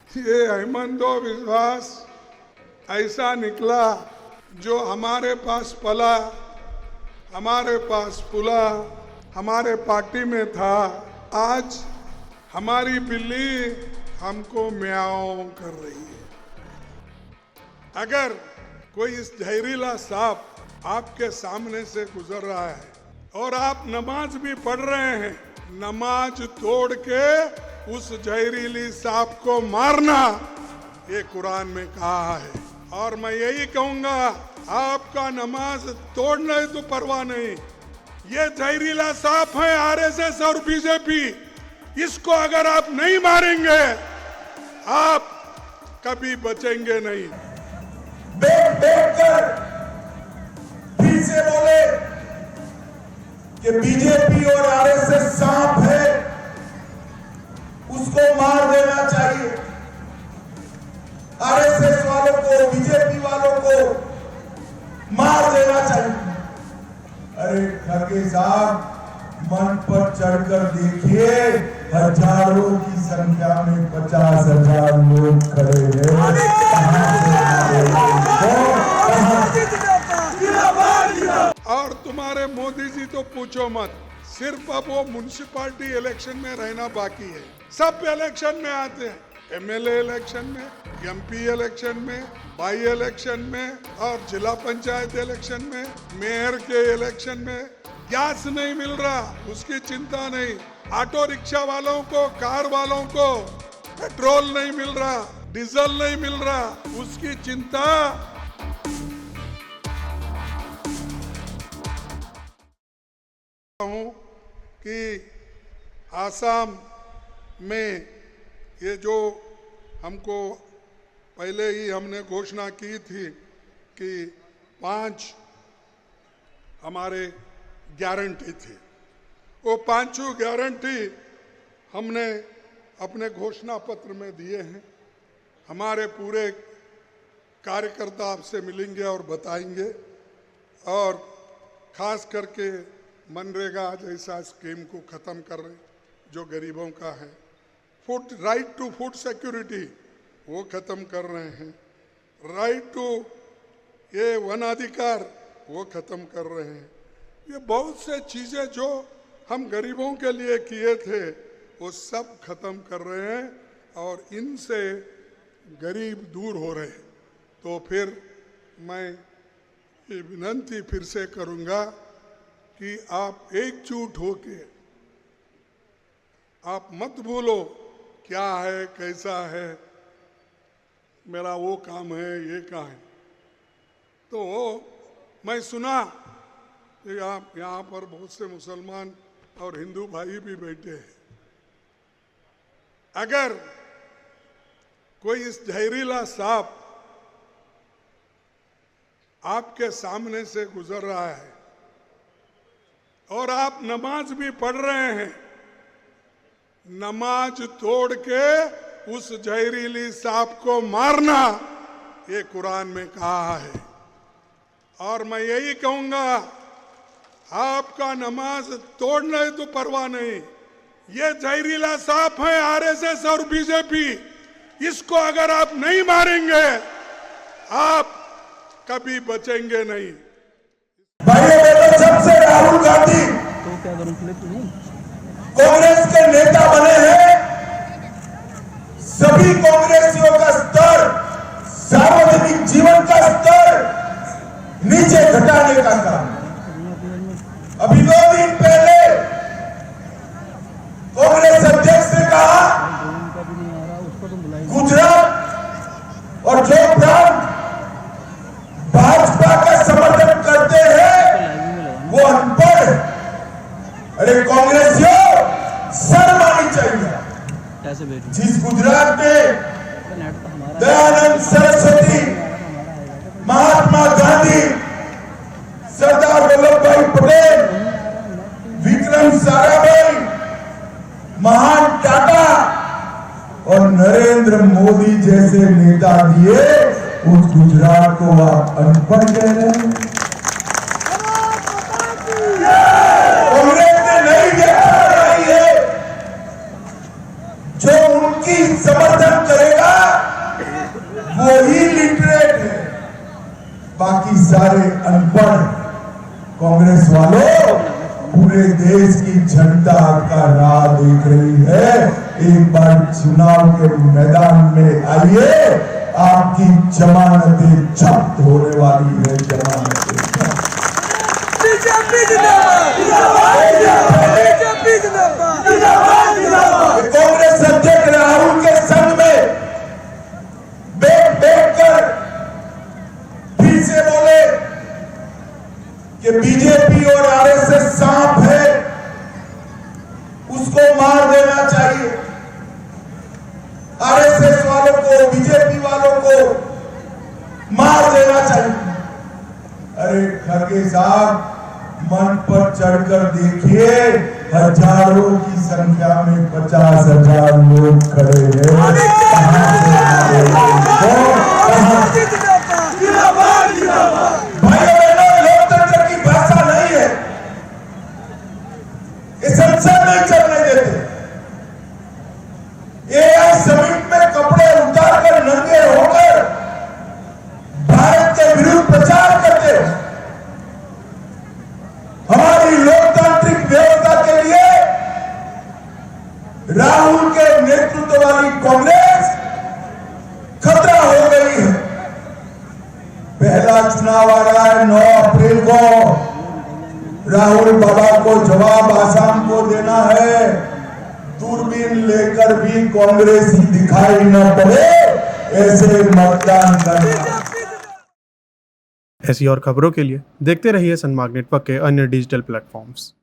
ये अहमदो विश्वास ऐसा निकला जो हमारे पास पला, हमारे पास फूला, हमारे पार्टी में था। आज हमारी बिल्ली हमको म्याऊं कर रही है। अगर कोई इस जहरीला सांप आपके सामने से गुजर रहा है और आप नमाज भी पढ़ रहे हैं, नमाज तोड़ के उस जहरीली सांप को मारना, ये कुरान में कहा है। और मैं यही कहूंगा, आपका नमाज तोड़ने तो परवाह नहीं, ये जहरीला सांप है आरएसएस और बीजेपी, इसको अगर आप नहीं मारेंगे आप कभी बचेंगे नहीं। देख देख कर फिर से बोले कि बीजेपी और आरएसएस सांप है, उसको मार देना चाहिए। आरएसएस वालों को, बीजेपी वालों को मार देना चाहिए। अरे खड़गे साहब, मन पर चढ़कर देखिए, हजारों की संख्या में 50,000 लोग खड़े हैं। और तुम्हारे मोदी जी तो पूछो मत, सिर्फ अब वो म्युनिसिपैलिटी इलेक्शन में रहना बाकी है। सब इलेक्शन में आते हैं, एमएलए इलेक्शन में, एमपी इलेक्शन में, बाई इलेक्शन में और जिला पंचायत इलेक्शन में, मेयर के इलेक्शन में। गैस नहीं मिल रहा उसकी चिंता नहीं, ऑटो रिक्शा वालों को, कार वालों को पेट्रोल नहीं मिल रहा, डीजल नहीं मिल रहा, उसकी चिंता। हूं कि आसाम में ये जो हमको पहले ही हमने घोषणा की थी कि 5 हमारे गारंटी थी, वो 5 गारंटी हमने अपने घोषणा पत्र में दिए हैं। हमारे पूरे कार्यकर्ता आपसे मिलेंगे और बताएंगे। और खास करके मनरेगा जैसा स्कीम को ख़त्म कर रहे, जो गरीबों का है, food right to food security वो ख़त्म कर रहे हैं, राइट टू ये वनाधिकार वो ख़त्म कर रहे हैं। ये बहुत से चीज़ें जो हम गरीबों के लिए किए थे वो सब ख़त्म कर रहे हैं और इनसे गरीब दूर हो रहे हैं। तो फिर मैं ये विनती फिर से करूँगा कि आप एकजुट होके, आप मत भूलो क्या है, कैसा है, मेरा वो काम है, ये काम है। तो मैं सुना कि आप यहाँ पर बहुत से मुसलमान और हिंदू भाई भी बैठे हैं। अगर कोई इस जहरीला सांप आपके सामने से गुजर रहा है और आप नमाज भी पढ़ रहे हैं, नमाज तोड़ के उस जहरीली सांप को मारना, ये कुरान में कहा है। और मैं यही कहूंगा, आपका नमाज तोड़ने तो परवाह नहीं, ये जहरीला सांप है आरएसएस और बीजेपी, इसको अगर आप नहीं मारेंगे आप कभी बचेंगे नहीं। जब से राहुल गांधी कांग्रेस के नेता बने हैं, सभी कांग्रेसियों का स्तर, सार्वजनिक जीवन का स्तर नीचे घटाने का काम। अभी 2 दिन पहले कांग्रेस अध्यक्ष ने कहा गुजरात और जो प्रांत भाजपा का समर्थन करते हैं वो अनपढ़। अरे कांग्रेसियों, शर्म आनी चाहिए। जिस गुजरात में दयानंद सरस्वती, महात्मा गांधी, सरदार वल्लभ भाई पटेल, विक्रम साराभाई, महान टाटा और नरेंद्र मोदी जैसे नेता दिए, उस गुजरात को आप अनपढ़ कह रहे हैं। कांग्रेस ने नहीं देखा है जो उनकी समर्थन करेगा सारे अनपढ़ कांग्रेस वालों, पूरे देश की जनता आपका राह देख रही है। एक बार चुनाव के मैदान में आइए, आपकी जमानतें जब्त होने वाली है। जमानतें बीजेपी जिंदाबाद, बीजेपी जिंदाबाद। कांग्रेस अध्यक्ष राहुल के संग में बैठ कर फिर से बोले कि बीजेपी और आरएसएस सांप है, उसको मार देना चाहिए। आरएसएस वालों को, बीजेपी वालों को मार देना चाहिए। अरे खड़गे साहब, मन पर चढ़कर देखिए, हजारों की संख्या में 50,000 लोग खड़े हैं। भाइयों बहनों, लोकतंत्र की भाषा नहीं है, ये संसद नहीं चलने देते। एआई समिट में कपड़े उतारकर नंगे होकर भारत के विरुद्ध प्रचार करते हैं। हमारी लोकतांत्रिक व्यवस्था के लिए राहुल के नेतृत्व वाली कांग्रेस खतरा हो गई है। पहला चुनाव आ रहा है 9 अप्रैल को। राहुल बाबा को जवाब आसाम को देना है। दूरबीन लेकर भी कांग्रेस ही दिखाई न पड़े, ऐसे मतदान करना। ऐसी और खबरों के लिए देखते रहिए सनमार्ग नेटवर्क के अन्य डिजिटल प्लेटफॉर्म्स।